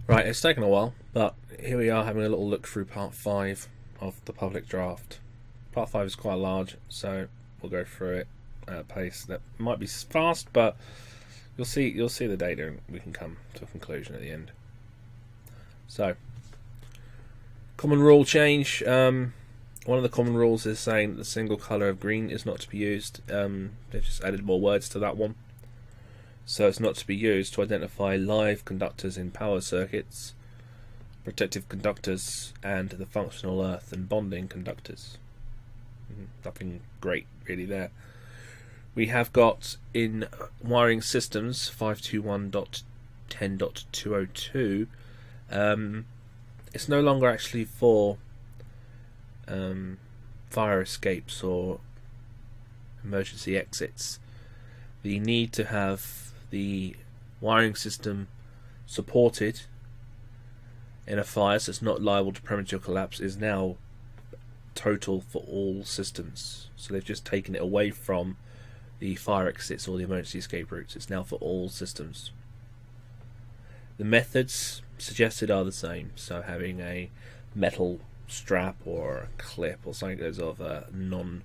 Right, it's taken a while, but here we are having a little look through part 5 of the public draft. Part 5 is quite large, so we'll go through it at a pace that might be fast, but you'll see the data and we can come to a conclusion at the end. So, common rule change. One of the common rules is saying that the single colour of green is not to be used. They've just added more words to that one. So it's not to be used to identify live conductors in power circuits, protective conductors, and the functional earth and bonding conductors. Nothing great really there. We have got in wiring systems 521.10.202. It's no longer actually for fire escapes or emergency exits. The need to have the wiring system supported in a fire so it's not liable to premature collapse is now total for all systems. So they've just taken it away from the fire exits or the emergency escape routes. It's now for all systems. The methods suggested are the same, so having a metal strap or a clip or something that's of a non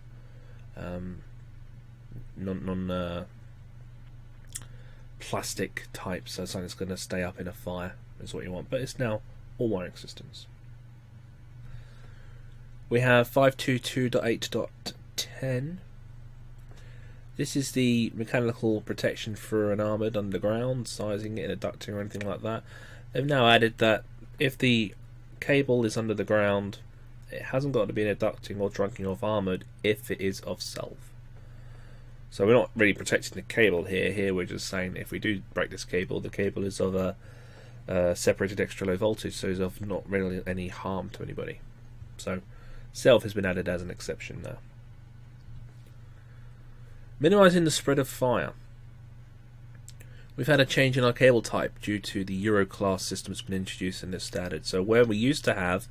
plastic type, so something that's going to stay up in a fire is what you want, but it's now all wiring systems. We have 522.8.10. This is the mechanical protection for an armoured underground, sizing it in a ducting or anything like that. They've now added that if the cable is under the ground, it hasn't got to be in a ducting or trunking of armoured if it is of self. So we're not really protecting the cable here. Here we're just saying if we do break this cable, the cable is of a separated extra low voltage, so is of not really any harm to anybody. So self has been added as an exception now. Minimising the spread of fire. We've had a change in our cable type due to the Euro class system that's been introduced in this standard. So where we used to have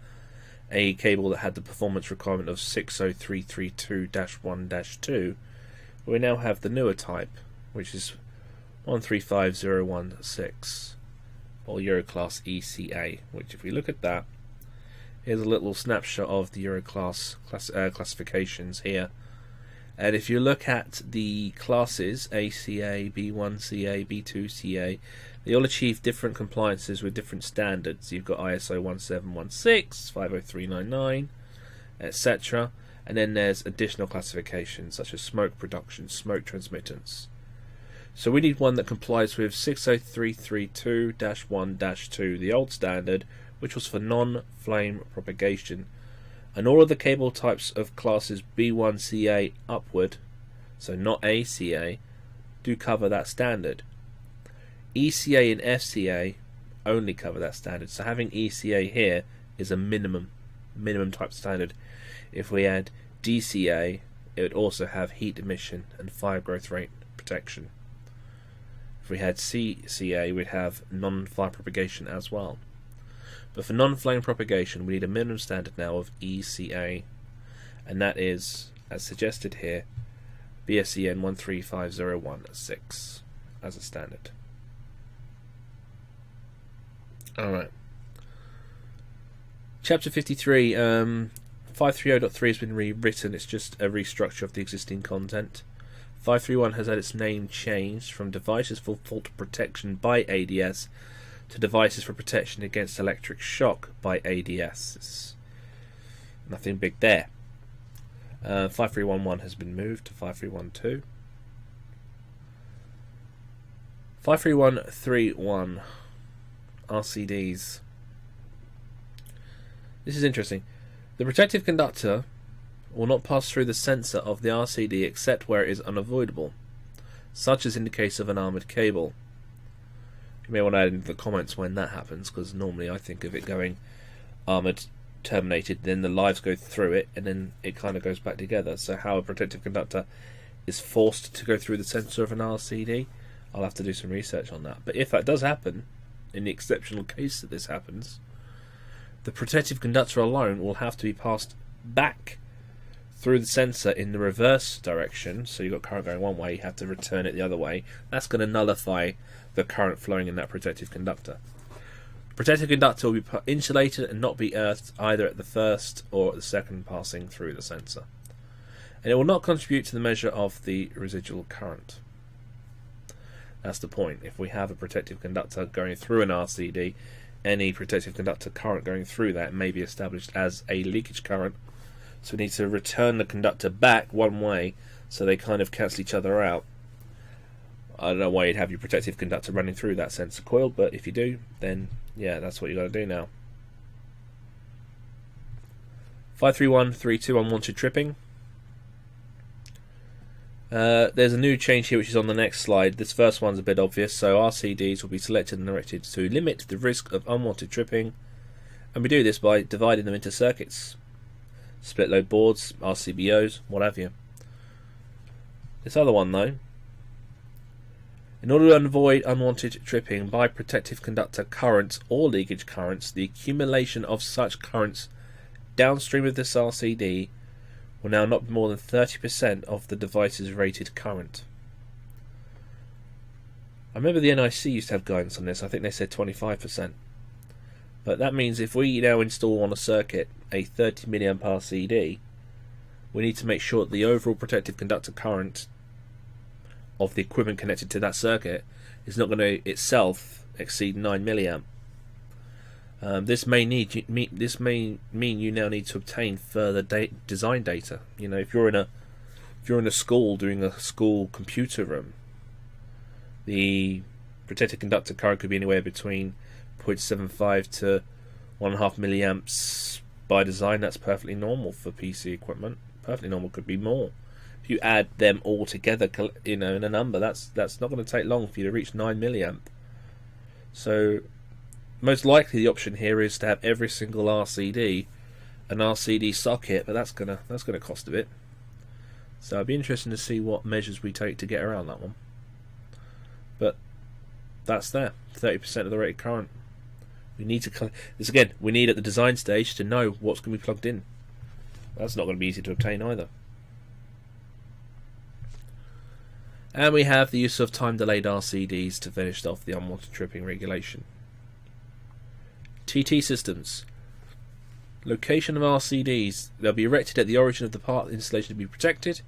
a cable that had the performance requirement of 60332-1-2, we now have the newer type, which is 135016, or Euroclass ECA, which if we look at that, here's a little snapshot of the Euroclass classifications here. And if you look at the classes, ACA, B1CA, B2CA, they all achieve different compliances with different standards. You've got ISO 1716, 50399, etc. And then there's additional classifications such as smoke production, smoke transmittance. So we need one that complies with 60332-1-2, the old standard, which was for non-flame propagation. And all of the cable types of classes B1CA upward, so not ACA, do cover that standard. ECA and FCA only cover that standard. So having ECA here is a minimum type standard. If we add DCA, it would also have heat emission and fire growth rate protection. If we had CCA, we'd have non-fire propagation as well. But for non-flame propagation, we need a minimum standard now of ECA, and that is, as suggested here, BSEN 135016 as a standard. Alright. Chapter 53, 530.3 has been rewritten. It's just a restructure of the existing content. 531 has had its name changed from Devices for Fault Protection by ADS to Devices for Protection Against Electric Shock by ADS. It's nothing big there. 5311 has been moved to 5312. 53131 RCDs. This is interesting. The protective conductor will not pass through the sensor of the RCD except where it is unavoidable, such as in the case of an armoured cable. You may want to add into the comments when that happens, because normally I think of it going armoured, terminated, then the lives go through it, and then it kind of goes back together. So how a protective conductor is forced to go through the sensor of an RCD, I'll have to do some research on that. But if that does happen, in the exceptional case that this happens, the protective conductor alone will have to be passed back through the sensor in the reverse direction. So you've got current going one way, you have to return it the other way. That's going to nullify the current flowing in that protective conductor. Protective conductor will be insulated and not be earthed either at the first or at the second passing through the sensor. And it will not contribute to the measure of the residual current. That's the point. If we have a protective conductor going through an RCD, any protective conductor current going through that may be established as a leakage current. So we need to return the conductor back one way so they kind of cancel each other out. I don't know why you'd have your protective conductor running through that sensor coil, but if you do, then yeah, that's what you got to do now. 53132 unwanted tripping. There's a new change here which is on the next slide. This first one's a bit obvious. So RCDs will be selected and erected to limit the risk of unwanted tripping, and we do this by dividing them into circuits, split load boards, RCBOs, what have you. This other one though, in order to avoid unwanted tripping by protective conductor currents or leakage currents, the accumulation of such currents downstream of this RCD will now not be more than 30% of the device's rated current. I remember the NIC used to have guidance on this. I think they said 25%. But that means if we now install on a circuit a 30 mA RCD, we need to make sure that the overall protective conductor current of the equipment connected to that circuit is not going to itself exceed 9 mA. This may mean you now need to obtain further design data. You know, if you're in a school doing a school computer room, the protected conductor current could be anywhere between 0.75 to 1.5 milliamps by design. That's perfectly normal for PC equipment. Perfectly normal, could be more. If you add them all together, you know, in a number, that's not going to take long for you to reach 9 milliamp. So most likely the option here is to have every single RCD an RCD socket, but that's gonna cost a bit. So it'd be interesting to see what measures we take to get around that one. But that's there, 30% of the rated current. We need to this again. We need at the design stage to know what's going to be plugged in. That's not going to be easy to obtain either. And we have the use of time-delayed RCDs to finish off the unwanted tripping regulation. TT systems. Location of RCDs. They'll be erected at the origin of the part installation to be protected.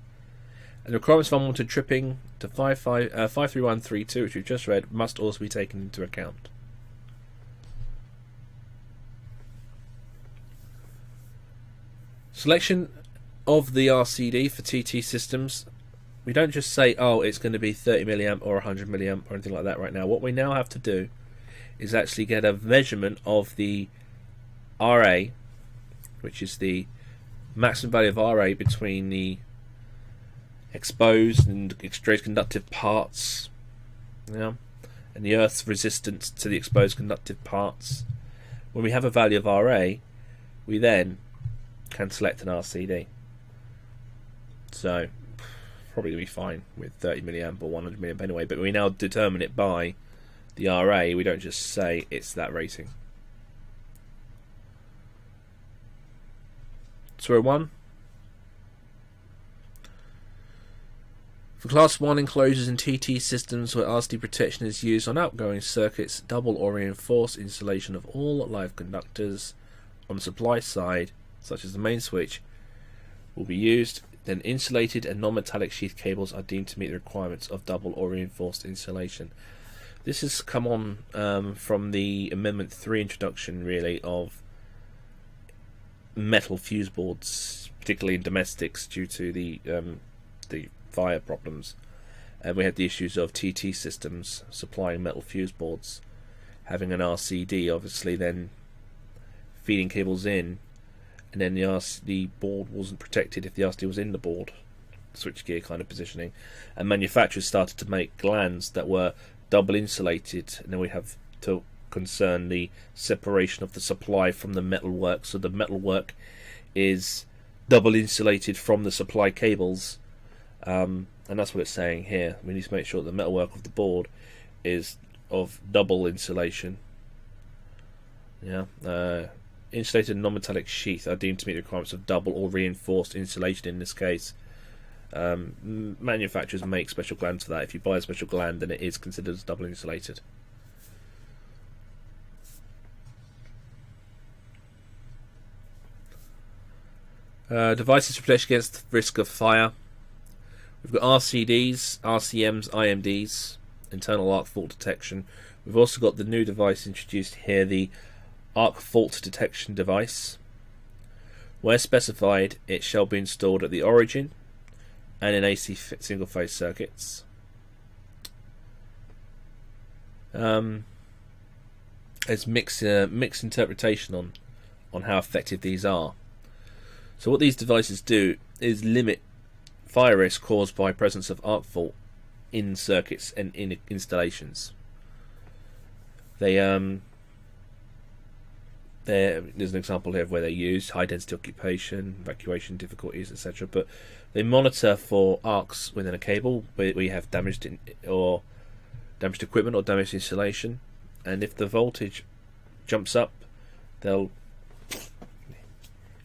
And the requirements of unwanted tripping to 53132, which we've just read, must also be taken into account. Selection of the RCD for TT systems. We don't just say, oh, it's going to be 30 milliamp or 100 milliamp or anything like that right now. What we now have to do is actually get a measurement of the RA, which is the maximum value of RA between the exposed and exposed conductive parts, and the Earth's resistance to the exposed conductive parts. When we have a value of RA, we then can select an RCD. So probably going to be fine with 30 milliamp or 100 milliamp anyway, but we now determine it by the RA. We don't just say it's that rating. 201. For Class 1 enclosures and TT systems where RCD protection is used on outgoing circuits, double or reinforced insulation of all live conductors on the supply side, such as the main switch, will be used. Then insulated and non-metallic sheath cables are deemed to meet the requirements of double or reinforced insulation. This has come on from the Amendment 3 introduction, really, of metal fuse boards, particularly in domestics, due to the fire problems. And we had the issues of TT systems supplying metal fuse boards, having an RCD, obviously, then feeding cables in, and then the board wasn't protected if the RCD was in the board, switchgear kind of positioning, and manufacturers started to make glands that were double insulated, and then we have to concern the separation of the supply from the metalwork. So the metalwork is double insulated from the supply cables, and that's what it's saying here. We need to make sure that the metalwork of the board is of double insulation. Insulated non-metallic sheath are deemed to meet the requirements of double or reinforced insulation in this case. Manufacturers make special glands for that. If you buy a special gland, then it is considered as double insulated. Devices to protect against risk of fire. We've got RCDs, RCMs, IMDs, internal arc fault detection. We've also got the new device introduced here, the arc fault detection device. Where specified, it shall be installed at the origin and in AC single phase circuits. There's mixed interpretation on how effective these are. So what these devices do is limit fire risk caused by presence of arc fault in circuits and in installations. There's an example here of where they use high density occupation, evacuation difficulties, etc. But they monitor for arcs within a cable where you have damaged equipment or damaged installation, and if the voltage jumps up, they'll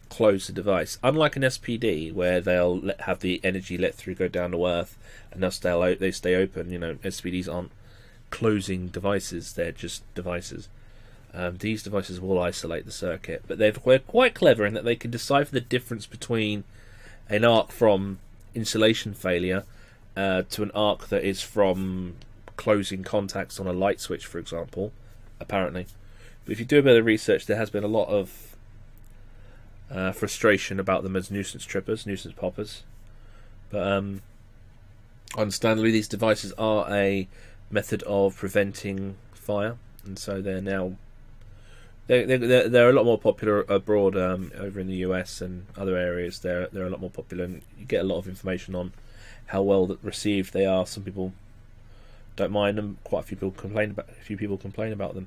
close the device. Unlike an SPD, where they'll have the energy let through go down to earth, and they stay open. SPDs aren't closing devices; they're just devices. These devices will isolate the circuit, but they're quite clever in that they can decipher the difference between an arc from insulation failure to an arc that is from closing contacts on a light switch, for example, apparently. But if you do a bit of research, there has been a lot of frustration about them as nuisance trippers, nuisance poppers. But understandably, these devices are a method of preventing fire, and so they're a lot more popular abroad, over in the US and other areas. They're a lot more popular, and you get a lot of information on how well received they are. Some people don't mind them. Quite a few people complain about them.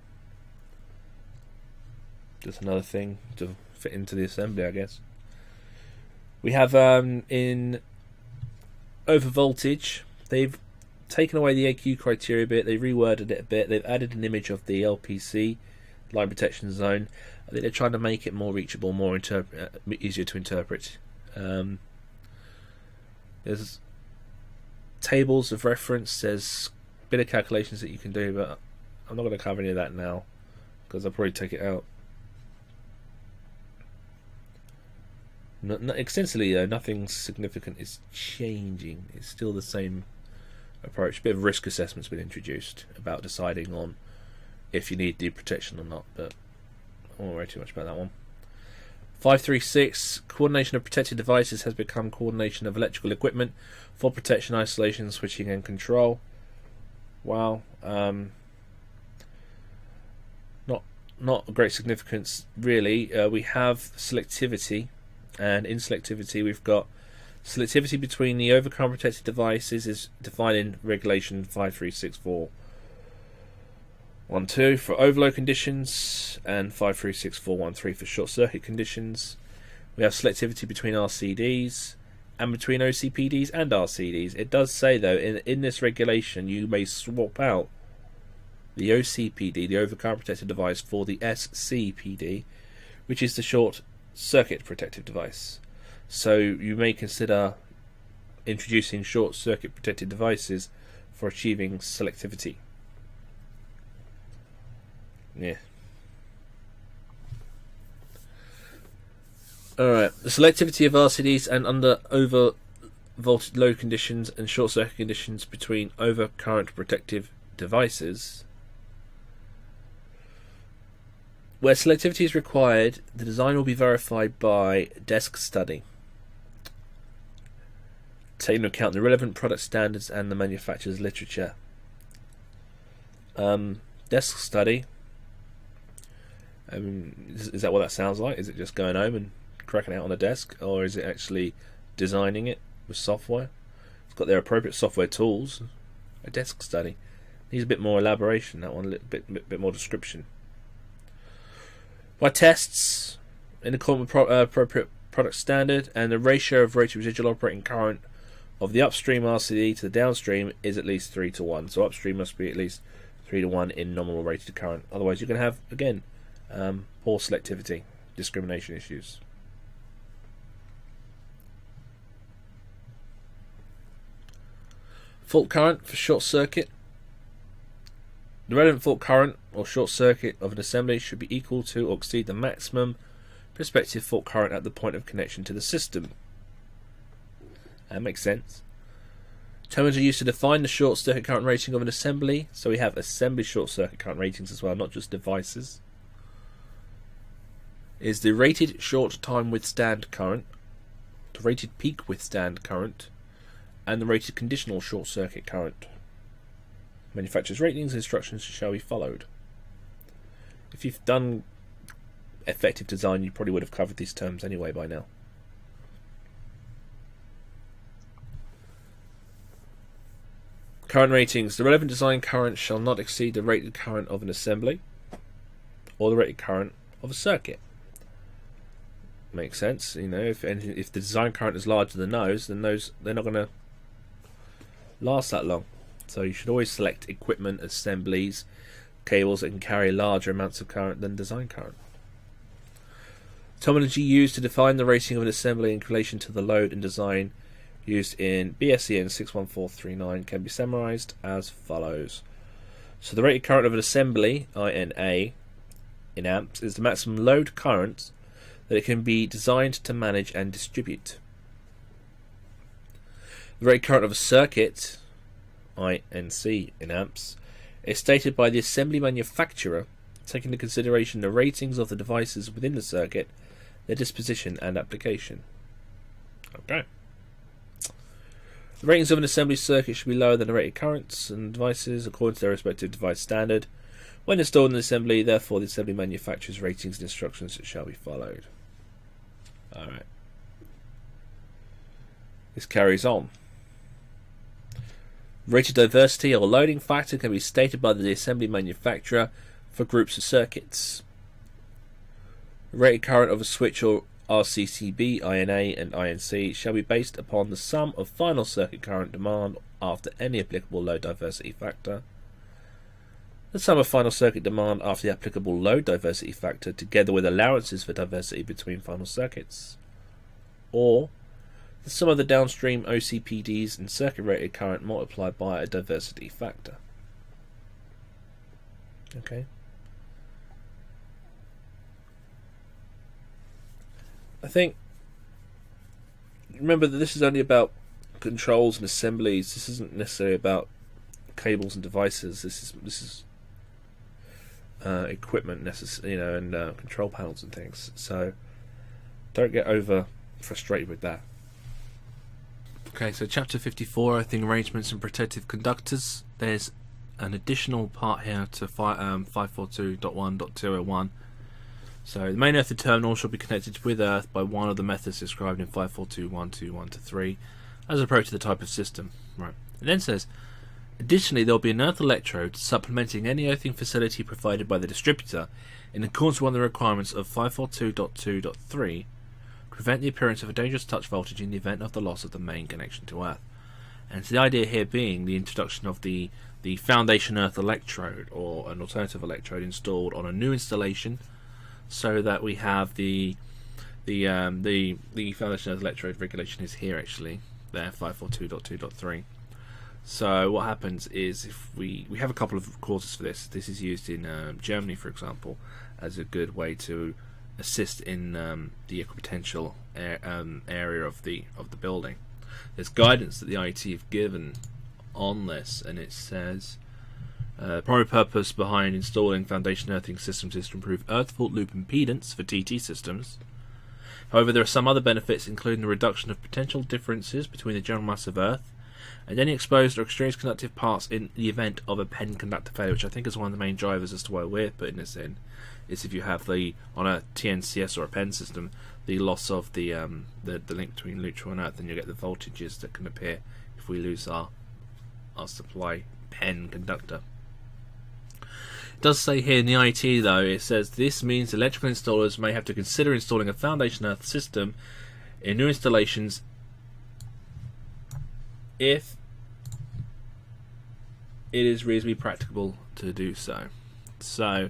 Just another thing to fit into the assembly, I guess. We have in overvoltage, they've taken away the AQ criteria a bit, they've reworded it a bit, they've added an image of the LPC, line protection zone. I think they're trying to make it more reachable, more easier to interpret. There's tables of reference, there's a bit of calculations that you can do, but I'm not going to cover any of that now because I'll probably take it out. Not extensively though, nothing significant is changing. It's still the same approach. A bit of risk assessment's been introduced about deciding on if you need deep protection or not, but I won't worry too much about that one. 536, coordination of protected devices has become coordination of electrical equipment for protection, isolation, switching and control. Wow. Not a great significance really. We have selectivity, and in selectivity we've got selectivity between the overcurrent protected devices is defined in regulation 536.4.12 for overload conditions and 536.4.13 for short circuit conditions. We have selectivity between RCDs and between OCPDs and RCDs. It does say though in this regulation you may swap out the OCPD, the overcurrent protected device, for the SCPD, which is the short circuit protective device. So you may consider introducing short circuit protected devices for achieving selectivity. Yeah. Alright, the selectivity of RCDs and under over voltage load conditions and short circuit conditions between overcurrent protective devices. Where selectivity is required, the design will be verified by desk study, taking into account the relevant product standards and the manufacturer's literature. Desk study, is that what that sounds like? Is it just going home and cracking it out on a desk, or is it actually designing it with software? It's got their appropriate software tools. A desk study needs a bit more elaboration, that one, a little bit more description. By tests, in accordance with appropriate product standard, and the ratio of rated residual operating current of the upstream RCD to the downstream is at least 3 to 1. So upstream must be at least 3 to 1 in nominal rated current. Otherwise you're going to have, again, poor selectivity, discrimination issues. Fault current for short circuit. The relevant fault current or short circuit of an assembly should be equal to or exceed the maximum prospective fault current at the point of connection to the system. That makes sense. Terms are used to define the short circuit current rating of an assembly. So we have assembly short circuit current ratings as well, not just devices. Is the rated short time withstand current, the rated peak withstand current, and the rated conditional short circuit current. Manufacturer's ratings and instructions shall be followed. If you've done effective design, you probably would have covered these terms anyway by now. Current ratings. The relevant design current shall not exceed the rated current of an assembly or the rated current of a circuit. Makes sense, you know. If the design current is larger than those, then they're not going to last that long. So you should always select equipment, assemblies, cables that can carry larger amounts of current than design current. Terminology used to define the rating of an assembly in relation to the load and design used in BSEN 61439 can be summarized as follows. So the rated current of an assembly, INA, in amps, is the maximum load current that it can be designed to manage and distribute. The rated current of a circuit, INC, in amps, is stated by the assembly manufacturer, taking into consideration the ratings of the devices within the circuit, their disposition and application. Okay. The ratings of an assembly circuit should be lower than the rated currents and devices according to their respective device standard. When installed in the assembly, therefore, the assembly manufacturer's ratings and instructions shall be followed. Alright. This carries on. Rated diversity or loading factor can be stated by the assembly manufacturer for groups of circuits. The rated current of a switch or RCCB, INA and INC shall be based upon the sum of final circuit current demand after any applicable load diversity factor, the sum of final circuit demand after the applicable load diversity factor together with allowances for diversity between final circuits, or the sum of the downstream OCPDs and circuit rated current multiplied by a diversity factor. Okay. I think, remember that this is only about controls and assemblies. This isn't necessarily about cables and devices. This is equipment, and control panels and things. So don't get over frustrated with that. Okay, so chapter 54, earthing arrangements and protective conductors. There's an additional part here to 542.1.201. So the main earthing terminal shall be connected with earth by one of the methods described in 542.1.2.1-3 as approach to the type of system. Right. It then says, additionally, there will be an earth electrode supplementing any earthing facility provided by the distributor in accordance with one of the requirements of 542.2.3 to prevent the appearance of a dangerous touch voltage in the event of the loss of the main connection to earth. And so the idea here being the introduction of the foundation earth electrode or an alternative electrode installed on a new installation, so that we have the foundation earth electrode regulation is here actually, there 542.2.3. So what happens is if we have a couple of courses for this. This is used in Germany, for example, as a good way to assist in the equipotential area of the building. There's guidance that the IET have given on this, and it says primary purpose behind installing foundation earthing systems is to improve earth fault loop impedance for TT systems. However, there are some other benefits, including the reduction of potential differences between the general mass of earth and any exposed or extremely conductive parts in the event of a PEN conductor failure, which I think is one of the main drivers as to why we're putting this in, is if you have on a TNCS or a PEN system, the loss of the link between neutral and earth, and you get the voltages that can appear if we lose our supply PEN conductor. It does say here in the IT though, it says this means electrical installers may have to consider installing a foundation earth system in new installations if it is reasonably practicable to do so. So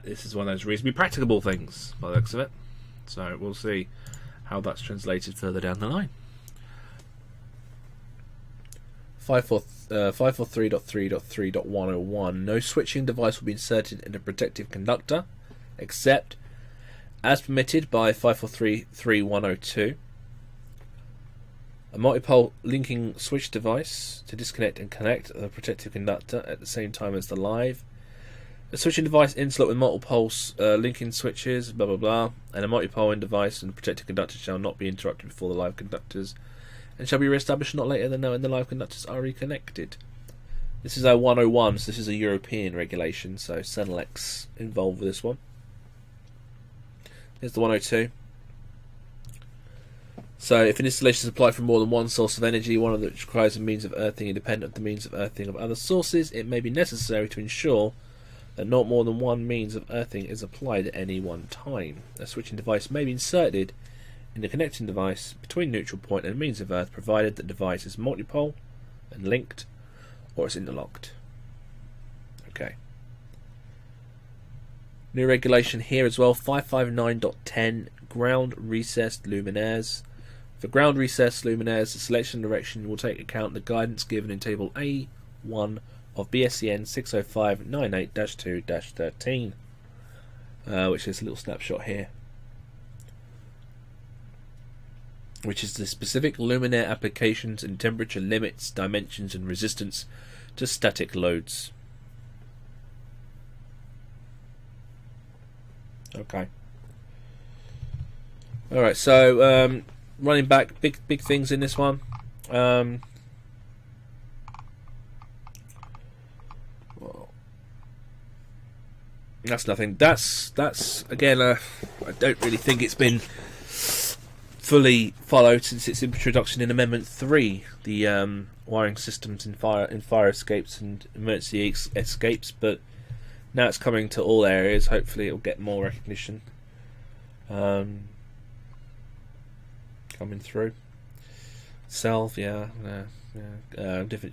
this is one of those reasonably practicable things by the looks of it. So we'll see how that's translated further down the line. 543.3.3.101. No switching device will be inserted in a protective conductor except as permitted by 543.3.102. A multipole linking switch device to disconnect and connect the protective conductor at the same time as the live. A switching device interlock with multiple linking switches, blah blah blah, and a multipole in device and protective conductor shall not be interrupted before the live conductors, and shall be re-established not later than when the live conductors are reconnected. This is our 101, so this is a European regulation, so Senelec involved with this one. Here's the 102. So, if an installation is applied from more than one source of energy, one of which requires a means of earthing independent of the means of earthing of other sources, it may be necessary to ensure that not more than one means of earthing is applied at any one time. A switching device may be inserted in the connecting device between neutral point and means of earth, provided the device is multipole and linked, or it's interlocked. Okay. New regulation here as well, 559.10, ground recessed luminaires. For ground recessed luminaires, the selection and direction will take account the guidance given in table A1 of BSCN 60598-2-13, which is a little snapshot here, which is the specific luminaire applications and temperature limits, dimensions and resistance to static loads. Okay. Alright, so running back, big things in this one. That's nothing. That's again. I don't really think it's been fully followed since its introduction in Amendment 3. The wiring systems in fire escapes and emergency escapes, but now it's coming to all areas. Hopefully, it'll get more recognition coming through. Self, different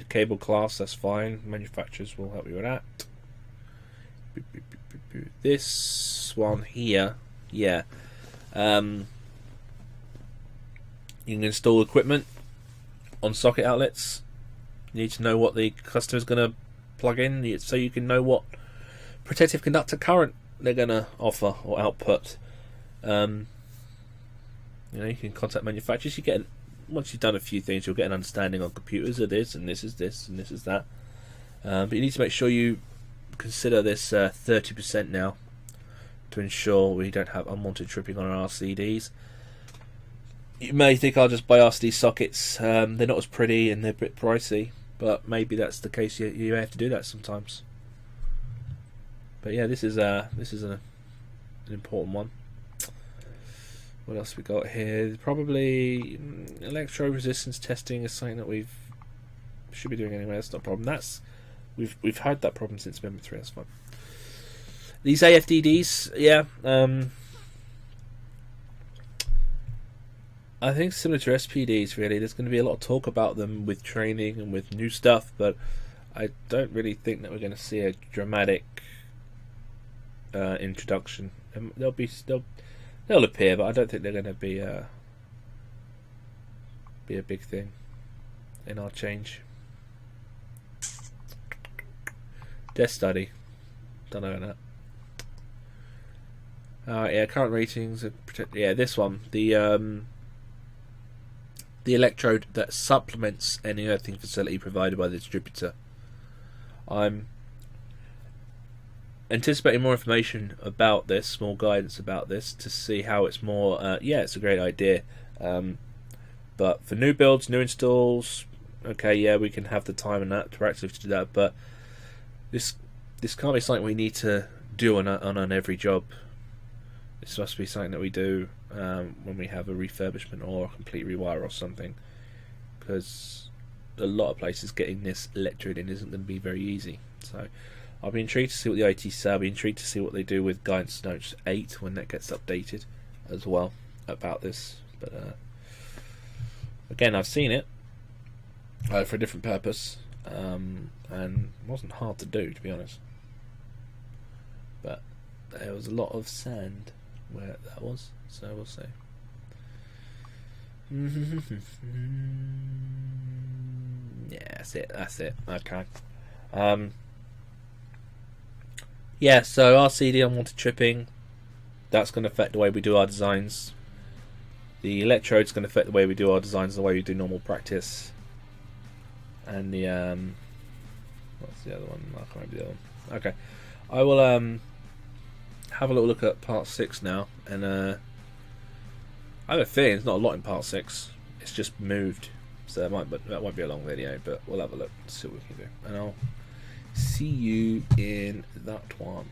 cable class. That's fine. Manufacturers will help you with that. This one here, you can install equipment on socket outlets. You need to know what the customer is going to plug in, so you can know what protective conductor current they're going to offer or output. You can contact manufacturers. Once you've done a few things, you'll get an understanding on computers of this, and this is this, and this is that. But you need to make sure you consider this 30% now to ensure we don't have unwanted tripping on our RCDs. You may think I'll just buy RCD sockets. They're not as pretty and they're a bit pricey, but maybe that's the case. You have to do that sometimes. But yeah, this is an important one. What else we got here? Probably electro resistance testing is something that we should be doing anyway. That's not a problem. We've had that problem since Amendment 3. That's fine. These AFDDs, I think similar to SPDs, really. There's going to be a lot of talk about them with training and with new stuff, but I don't really think that we're going to see a dramatic introduction. They'll appear, but I don't think they're going to be a big thing in our change. Death study. Don't know that. Current ratings. This one. The electrode that supplements any earthing facility provided by the distributor. I'm anticipating more information about this, more guidance about this, to see how it's more. It's a great idea. But for new builds, new installs, we can have the time and that proactively to do that, but This can't be something we need to do on every job. This must be something that we do when we have a refurbishment or a complete rewire or something, because a lot of places getting this electrode in isn't going to be very easy. So I'll be intrigued to see what the IT say. I'll be intrigued to see what they do with Guidance Note 8 when that gets updated as well about this. But again, I've seen it for a different purpose. And it wasn't hard to do, to be honest. But there was a lot of sand where that was, so we'll see. That's it. Okay. So RCD unwanted tripping. That's going to affect the way we do our designs. The electrode's going to affect the way we do our designs, the way we do normal practice. And the what's the other one? I can't remember the other one. Okay, I will have a little look at part 6 now, and I have a feeling it's not a lot in part 6. It's just moved, so that might be a long video, but we'll have a look, see what we can do, and I'll see you in that one.